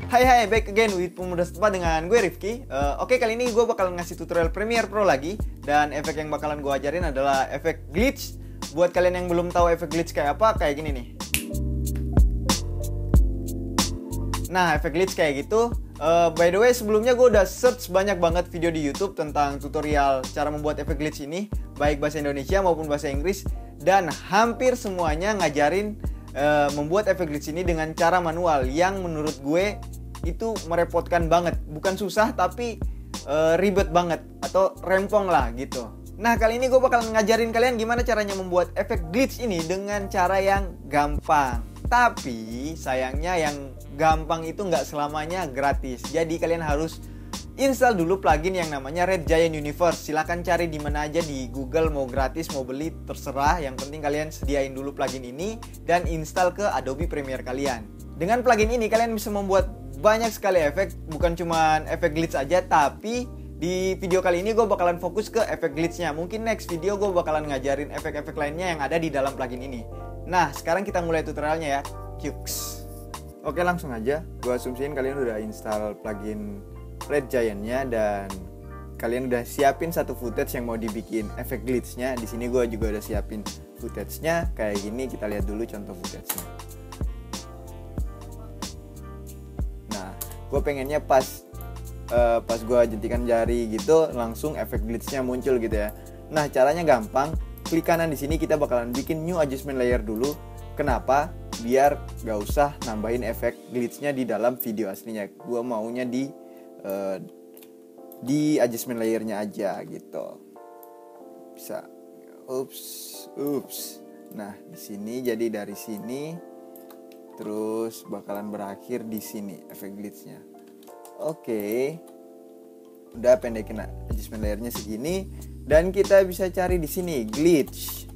Hai, back again with Pemuda Setempat dengan gue Rifki. Oke, kali ini gue bakal ngasih tutorial Premiere Pro lagi. Dan efek yang bakalan gue ajarin adalah efek glitch. Buat kalian yang belum tahu efek glitch kayak apa, kayak gini nih. Nah, efek glitch kayak gitu. By the way, sebelumnya gue udah search banyak banget video di YouTube tentang tutorial cara membuat efek glitch ini, baik bahasa Indonesia maupun bahasa Inggris. Dan hampir semuanya ngajarin membuat efek glitch ini dengan cara manual yang menurut gue itu merepotkan banget. Bukan susah tapi ribet banget atau rempong lah gitu. Nah, kali ini gue bakal ngajarin kalian gimana caranya membuat efek glitch ini dengan cara yang gampang. Tapi sayangnya yang gampang itu nggak selamanya gratis. Jadi kalian harus install dulu plugin yang namanya Red Giant Universe. Silahkan cari di mana aja di Google, mau gratis mau beli terserah. Yang penting kalian sediain dulu plugin ini dan install ke Adobe Premiere kalian. Dengan plugin ini kalian bisa membuat banyak sekali efek, bukan cuma efek glitch aja, tapi di video kali ini gue bakalan fokus ke efek glitchnya. Mungkin next video gue bakalan ngajarin efek-efek lainnya yang ada di dalam plugin ini. Nah, sekarang kita mulai tutorialnya ya. Cukes. Oke, langsung aja. Gue asumsiin kalian udah install plugin Red Giant-nya dan kalian udah siapin satu footage yang mau dibikin efek glitch-nya. Di sini gue juga udah siapin footage-nya kayak gini. Kita lihat dulu contoh footage-nya. Nah, gue pengennya pas gue jentikan jari gitu langsung efek glitch-nya muncul gitu ya. Nah, caranya gampang. Klik kanan di sini, kita bakalan bikin new adjustment layer dulu. Kenapa? Biar gak usah nambahin efek glitch-nya di dalam video aslinya. Gue maunya di adjustment layernya aja gitu. Bisa. Ups. Nah, di sini jadi dari sini terus bakalan berakhir di sini efek glitch-nya. Oke. Udah pendekin adjustment layernya segini dan kita bisa cari di sini glitch.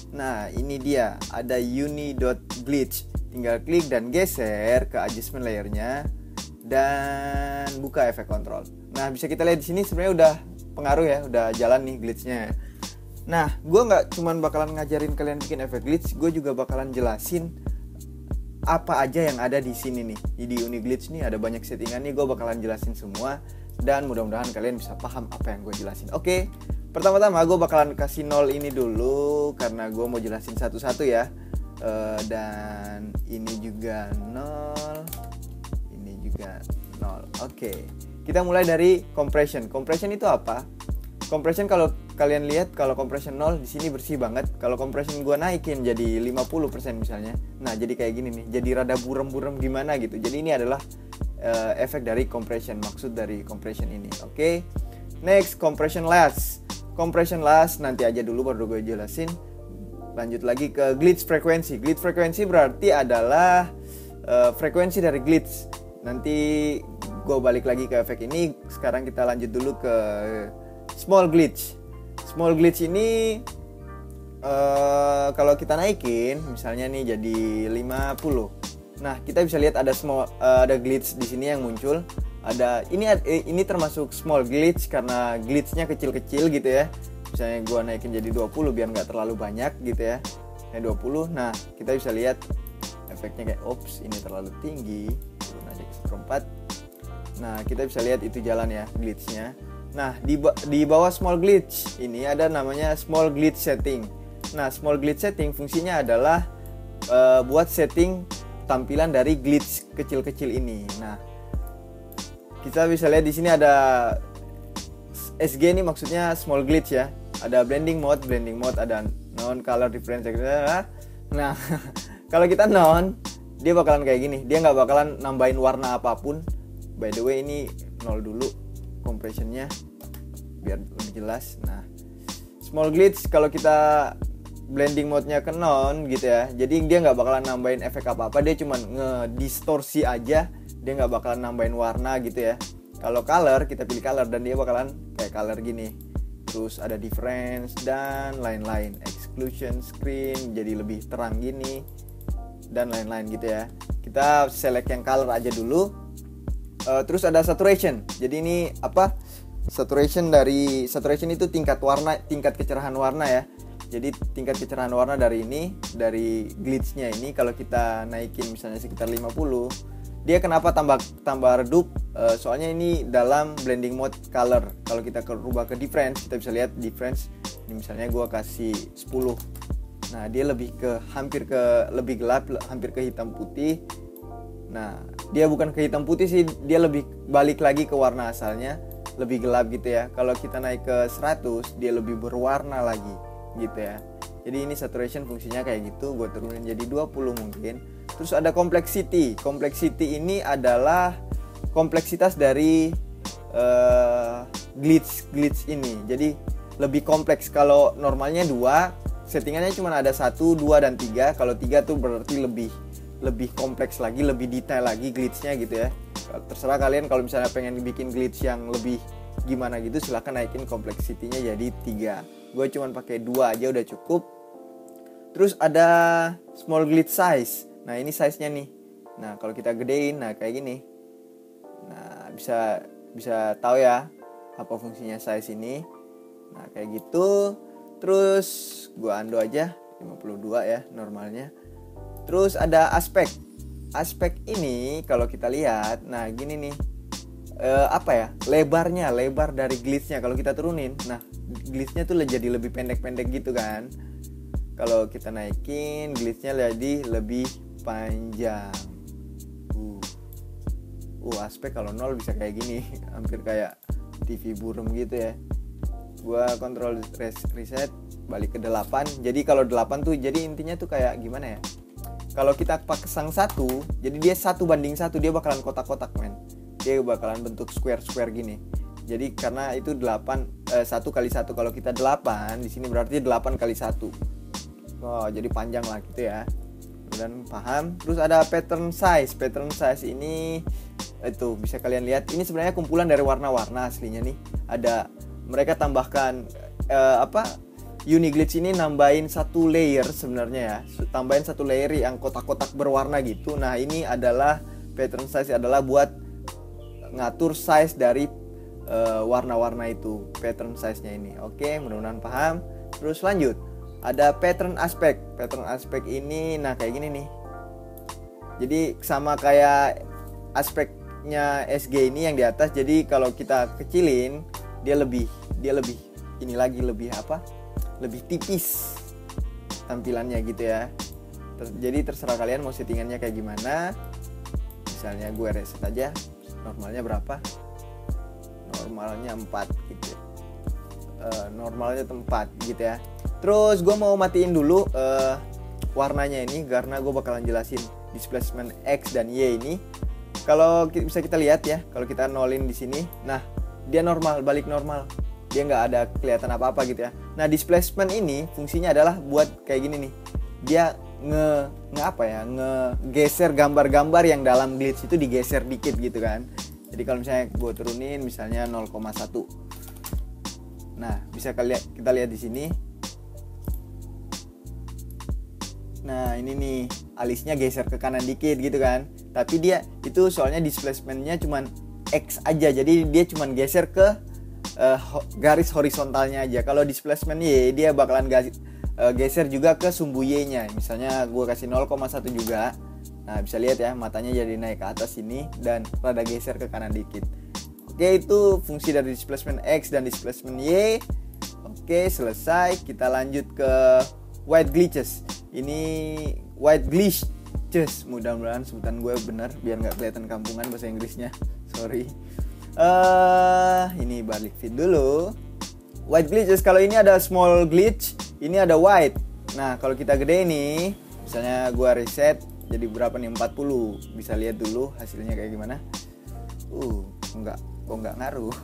Nah, ini dia, ada uni.glitch. Tinggal klik dan geser ke adjustment layernya dan buka efek control. Nah, bisa kita lihat di sini sebenarnya udah pengaruh ya, udah jalan nih glitchnya. Nah, gue nggak cuman bakalan ngajarin kalian bikin efek glitch, gue juga bakalan jelasin apa aja yang ada di sini nih. Di uni glitch nih ada banyak settingan nih, gue bakalan jelasin semua dan mudah-mudahan kalian bisa paham apa yang gue jelasin. Oke. Pertama-tama gue bakalan kasih 0 ini dulu karena gue mau jelasin satu-satu ya. Dan ini juga 0. Ini juga 0. Oke. Kita mulai dari compression. Compression itu apa? Compression kalau kalian lihat, kalau compression 0 di sini bersih banget. Kalau compression gue naikin jadi 50% misalnya. Nah, jadi kayak gini nih. Jadi rada burem-burem gimana gitu. Jadi ini adalah efek dari compression, maksud dari compression ini. Oke. Next, compression last. Compression last nanti aja dulu baru gue jelasin. Lanjut lagi ke glitch frekuensi. Glitch frekuensi berarti adalah frekuensi dari glitch. Nanti gue balik lagi ke efek ini. Sekarang kita lanjut dulu ke small glitch. Small glitch ini kalau kita naikin misalnya nih jadi 50. Nah, kita bisa lihat ada glitch di sini yang muncul. Ini termasuk small glitch karena glitchnya kecil-kecil gitu ya. Misalnya gue naikin jadi 20 biar nggak terlalu banyak gitu ya. Nah, 20. Nah, kita bisa lihat efeknya kayak ops, ini terlalu tinggi. Turun aja ke 1/4. Nah, kita bisa lihat itu jalan ya glitchnya. Nah, di bawah small glitch ini ada namanya small glitch setting. Nah, small glitch setting fungsinya adalah buat setting tampilan dari glitch kecil-kecil ini. Nah, kita bisa lihat di sini ada SG ini maksudnya small glitch ya. Ada blending mode, ada non color difference. Nah, kalau kita non, dia bakalan kayak gini. Dia nggak bakalan nambahin warna apapun. By the way, ini 0 dulu compressionnya biar lebih jelas. Nah, small glitch kalau kita blending mode-nya ke non gitu ya. Jadi dia nggak bakalan nambahin efek apa-apa. Dia cuma ngedistorsi aja. Dia nggak bakalan nambahin warna gitu ya. Kalau color, kita pilih color dan dia bakalan kayak color gini. Terus ada difference dan lain-lain. Exclusion screen jadi lebih terang gini dan lain-lain gitu ya. Kita select yang color aja dulu. Terus ada saturation. Jadi ini apa? Saturation itu tingkat warna, tingkat kecerahan warna ya. Jadi tingkat kecerahan warna dari glitchnya ini kalau kita naikin misalnya sekitar 50, Dia kenapa tambah redup? Soalnya ini dalam blending mode color. Kalau kita rubah ke difference, kita bisa lihat difference. Ini misalnya gua kasih 10. Nah, dia lebih lebih gelap, hampir ke hitam putih. Nah, dia bukan ke hitam putih sih, dia lebih balik lagi ke warna asalnya, lebih gelap gitu ya. Kalau kita naik ke 100, dia lebih berwarna lagi gitu ya. Jadi ini saturation fungsinya kayak gitu. Gue turunin jadi 20 mungkin. Terus ada complexity. Complexity ini adalah kompleksitas dari glitch ini. Jadi lebih kompleks. Kalau normalnya 2, settingannya cuma ada 1, 2, dan 3. Kalau 3 tuh berarti lebih kompleks lagi, lebih detail lagi glitchnya gitu ya. Terserah kalian, kalau misalnya pengen bikin glitch yang lebih gimana gitu, silahkan naikin complexity-nya jadi 3. Gue cuman pakai 2 aja udah cukup. Terus ada small glitch size. Nah, ini size-nya nih. Nah, kalau kita gedein, nah kayak gini. Nah, bisa tahu ya apa fungsinya size ini. Nah, kayak gitu. Terus gue undo aja 52 ya normalnya. Terus ada aspek. Aspek ini kalau kita lihat, nah gini nih. Lebar dari glitch-nya kalau kita turunin. Nah, glitch-nya tuh jadi lebih pendek-pendek gitu kan. Kalau kita naikin, glitch-nya jadi lebih panjang. Aspek kalau 0 bisa kayak gini, hampir kayak TV burem gitu ya. Gua kontrol reset, balik ke 8. Jadi kalau 8 tuh jadi intinya tuh kayak gimana ya? Kalau kita pasang 1, jadi dia 1:1, dia bakalan kotak-kotak, men. Dia bakalan bentuk square gini. Jadi karena itu 1 kali 1. Kalau kita 8 di sini berarti 8 kali 1. Jadi panjang lah gitu ya. Dan paham. Terus ada pattern size. Pattern size ini itu bisa kalian lihat. Ini sebenarnya kumpulan dari warna-warna aslinya nih. Mereka tambahkan Uniglitch ini nambahin 1 layer sebenarnya ya. Tambahin 1 layer yang kotak-kotak berwarna gitu. Nah, ini adalah pattern size adalah buat ngatur size dari warna-warna itu, pattern size-nya ini. Oke, mudah-mudahan paham. Terus lanjut. Ada pattern aspect. Pattern aspect ini nah kayak gini nih. Jadi sama kayak aspeknya SG ini yang di atas. Jadi kalau kita kecilin, dia lebih ini lagi lebih tipis tampilannya gitu ya. Jadi terserah kalian mau settingannya kayak gimana. Misalnya gue reset aja. Normalnya berapa? Normalnya 4 gitu. Normalnya 4 gitu ya. Terus gue mau matiin dulu warnanya ini karena gue bakalan jelasin displacement X dan Y ini. Kalau bisa kita lihat ya, kalau kita nolin di sini, nah dia balik normal. Dia nggak ada kelihatan apa-apa gitu ya. Nah, displacement ini fungsinya adalah buat kayak gini nih. Dia ngegeser gambar-gambar yang dalam glitch itu digeser dikit gitu kan. Jadi kalau misalnya gue turunin misalnya 0,1. Nah, bisa kita lihat di sini. Nah, ini nih alisnya geser ke kanan dikit gitu kan. Tapi dia itu soalnya displacementnya cuman X aja. Jadi dia cuman geser ke garis horizontalnya aja. Kalau displacement Y dia bakalan geser juga ke sumbu Y-nya. Misalnya gue kasih 0,1 juga. Nah, bisa lihat ya matanya jadi naik ke atas sini dan rada geser ke kanan dikit. Oke, itu fungsi dari displacement X dan displacement Y. Oke, selesai. Kita lanjut ke white glitches. Ini white glitches. Mudah-mudahan sebutan gue benar biar nggak kelihatan kampungan bahasa Inggrisnya. Sorry. Ini balik feed dulu. White glitches, kalau ini ada small glitch, ini ada white. Nah, kalau kita gede nih, misalnya gue reset jadi berapa nih, 40. Bisa lihat dulu hasilnya kayak gimana. Enggak ngaruh.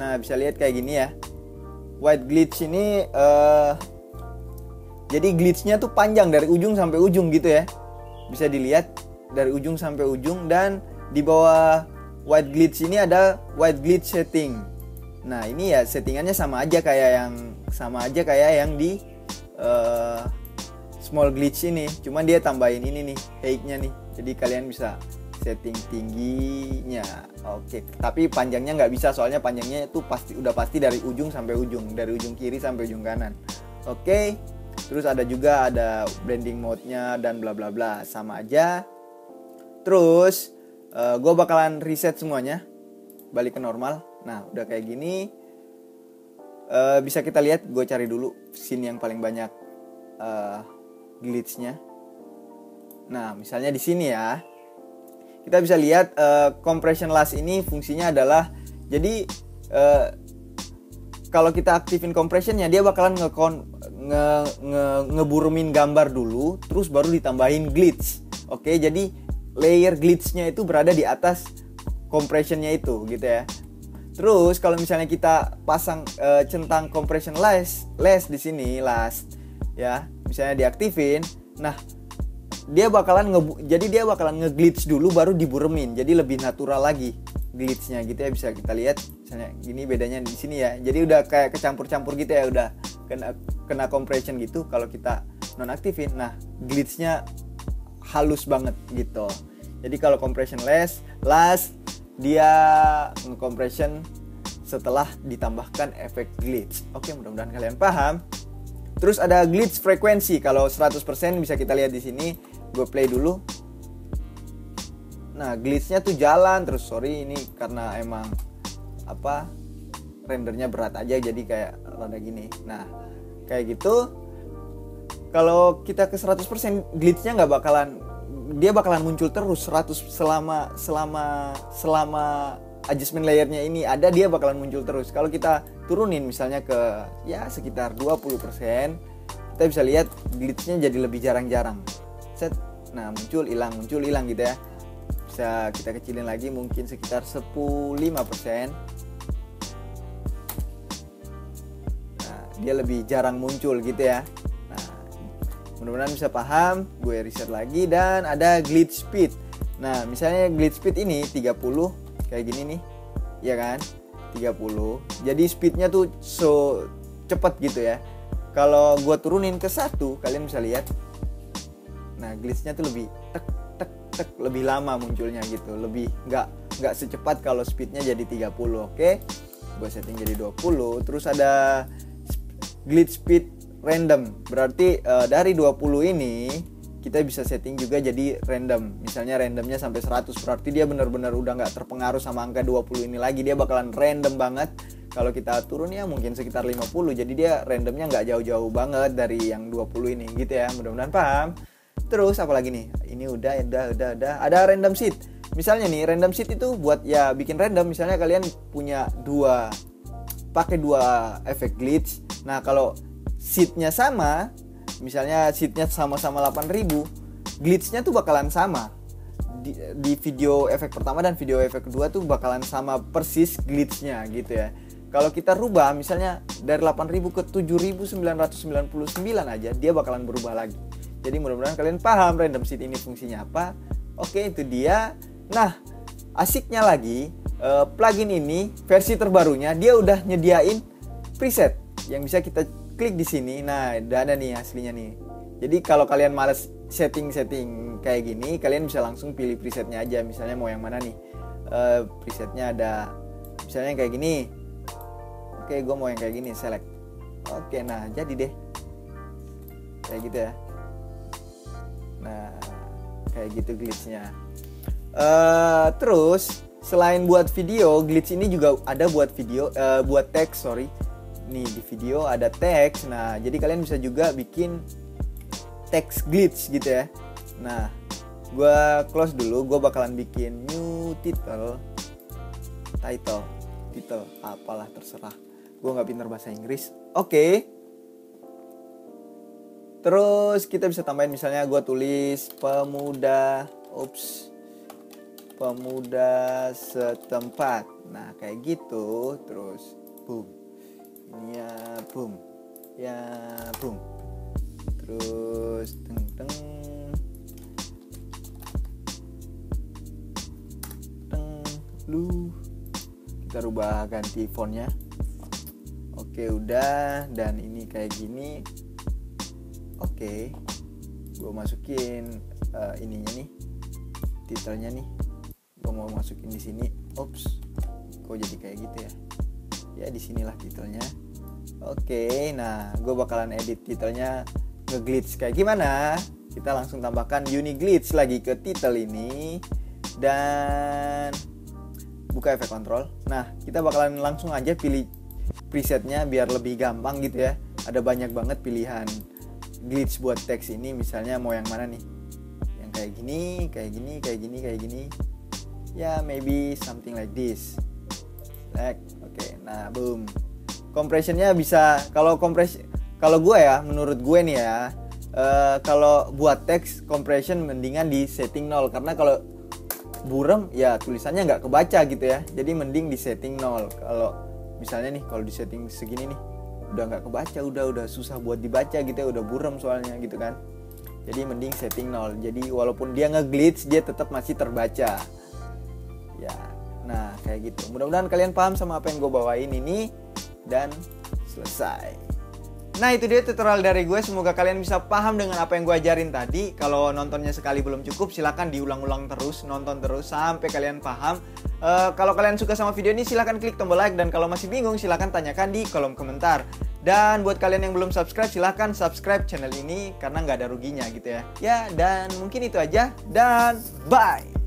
Nah, bisa lihat kayak gini ya. White glitch ini jadi glitchnya tuh panjang dari ujung sampai ujung gitu ya. Bisa dilihat dari ujung sampai ujung. Dan di bawah white glitch ini ada white glitch setting. Nah, ini ya settingannya sama aja kayak yang di small glitch ini. Cuman dia tambahin ini nih, height-nya nih. Jadi kalian bisa setting tingginya. Oke, tapi panjangnya nggak bisa, soalnya panjangnya itu udah pasti dari ujung sampai ujung, dari ujung kiri sampai ujung kanan. Oke, Terus ada blending mode-nya dan bla bla bla, sama aja. Terus gue bakalan reset semuanya, balik ke normal. Nah udah kayak gini, bisa kita lihat. Gue cari dulu scene yang paling banyak glitch-nya. Nah misalnya di sini ya, kita bisa lihat compression last ini fungsinya adalah, jadi kalau kita aktifin compressionnya, dia bakalan ngeburumin gambar dulu, terus baru ditambahin glitch. Oke, jadi layer glitchnya itu berada di atas compressionnya itu, gitu ya. Terus kalau misalnya kita pasang centang compression less di sini, last ya, misalnya diaktifin, nah dia bakalan nge-glitch dulu baru diburemin, jadi lebih natural lagi glitchnya, gitu ya. Bisa kita lihat misalnya gini bedanya di sini ya. Jadi udah kayak kecampur-campur gitu ya, udah kena compression gitu. Kalau kita nonaktifin, nah glitchnya halus banget gitu. Jadi kalau compression last dia nge-compression setelah ditambahkan efek glitch. Oke, mudah-mudahan kalian paham. Terus ada glitch frekuensi. Kalau 100% bisa kita lihat di sini. Gue play dulu. Nah, glitchnya tuh jalan terus. Sorry, ini karena emang rendernya berat aja, jadi kayak rada gini. Nah, kayak gitu. Kalau kita ke 100%, glitchnya nggak bakalan, dia bakalan muncul terus 100 selama adjustment layernya ini ada, dia bakalan muncul terus. Kalau kita turunin misalnya ke ya sekitar 20%, kita bisa lihat glitchnya jadi lebih jarang-jarang. Set. Nah, muncul hilang gitu ya. Bisa kita kecilin lagi mungkin sekitar 5%. Nah, dia lebih jarang muncul gitu ya. Nah, mudah-mudahan bisa paham. Gue reset lagi, dan ada glitch speed. Nah, misalnya glitch speed ini 30 kayak gini nih. Ya kan? 30. Jadi speednya tuh so cepet gitu ya. Kalau gue turunin ke 1, kalian bisa lihat. Nah, glitchnya tuh lebih lebih lama munculnya gitu, lebih nggak secepat kalau speednya jadi 30. Oke, gue setting jadi 20. Terus ada glitch speed random, berarti dari 20 ini kita bisa setting juga jadi random. Misalnya randomnya sampai 100, berarti dia benar-benar udah nggak terpengaruh sama angka 20 ini lagi, dia bakalan random banget. Kalau kita turun ya mungkin sekitar 50, jadi dia randomnya nggak jauh-jauh banget dari yang 20 ini gitu ya. Mudah-mudahan paham. Terus apalagi nih? Ini udah. Ada random seed. Misalnya nih, random seed itu buat ya bikin random. Misalnya kalian punya pakai dua efek glitch. Nah, kalau seednya sama, misalnya seednya sama-sama 8.000, glitchnya tuh bakalan sama. Di video efek pertama dan video efek kedua tuh bakalan sama persis glitchnya gitu ya. Kalau kita rubah misalnya dari 8.000 ke 7.999 aja, dia bakalan berubah lagi. Jadi mudah-mudahan kalian paham random seed ini fungsinya apa. Oke, itu dia. Nah, asiknya lagi, plugin ini versi terbarunya dia udah nyediain preset yang bisa kita klik di sini. Nah, udah ada nih aslinya nih. Jadi kalau kalian males setting kayak gini, kalian bisa langsung pilih presetnya aja. Misalnya mau yang mana nih? Presetnya ada misalnya kayak gini. Oke, gue mau yang kayak gini, select. Oke, nah jadi deh kayak gitu ya. Nah, kayak gitu glitchnya. Terus selain buat video, glitch ini juga ada buat video, buat teks, sorry. Nih di video ada teks. Nah, jadi kalian bisa juga bikin teks glitch gitu ya. Nah, gue close dulu. Gue bakalan bikin new title, apalah terserah. Gue nggak pintar bahasa Inggris. Oke. Terus kita bisa tambahin misalnya gue tulis pemuda setempat. Nah, kayak gitu. Terus boom. Ini ya boom. Ya boom. Terus teng lu. Kita rubah ganti fontnya. Oke, udah. Dan ini kayak gini. Oke, gue masukin ininya nih, titelnya nih. Gue mau masukin di sini. Kok jadi kayak gitu ya? Ya di sinilah titelnya. Oke, nah gue bakalan edit titelnya nge-glitch kayak gimana. Kita langsung tambahkan Uni Glitch lagi ke title ini dan buka efek kontrol. Nah, kita bakalan langsung aja pilih presetnya biar lebih gampang gitu ya. Ada banyak banget pilihan glitch buat teks ini, misalnya mau yang mana nih? Yang kayak gini, kayak gini, kayak gini, kayak gini. Ya, maybe something like this. Select. Oke, nah boom. Compressionnya bisa, kalau gue ya, menurut gue nih ya, kalau buat teks compression mendingan di setting 0, karena kalau burem ya tulisannya nggak kebaca gitu ya. Jadi mending di setting 0. Kalau misalnya nih, kalau di setting segini nih udah nggak kebaca, udah susah buat dibaca gitu ya, udah burem soalnya gitu kan. Jadi mending setting 0. Jadi walaupun dia nge-glitch, dia tetap masih terbaca. Ya, nah kayak gitu. Mudah-mudahan kalian paham sama apa yang gue bawain ini. Dan selesai. Nah, itu dia tutorial dari gue. Semoga kalian bisa paham dengan apa yang gue ajarin tadi. Kalau nontonnya sekali belum cukup, silahkan diulang-ulang terus, nonton terus sampai kalian paham. Kalau kalian suka sama video ini, silahkan klik tombol like. Dan kalau masih bingung, silahkan tanyakan di kolom komentar. Dan buat kalian yang belum subscribe, silahkan subscribe channel ini karena nggak ada ruginya gitu ya. Ya, dan mungkin itu aja. Dan bye!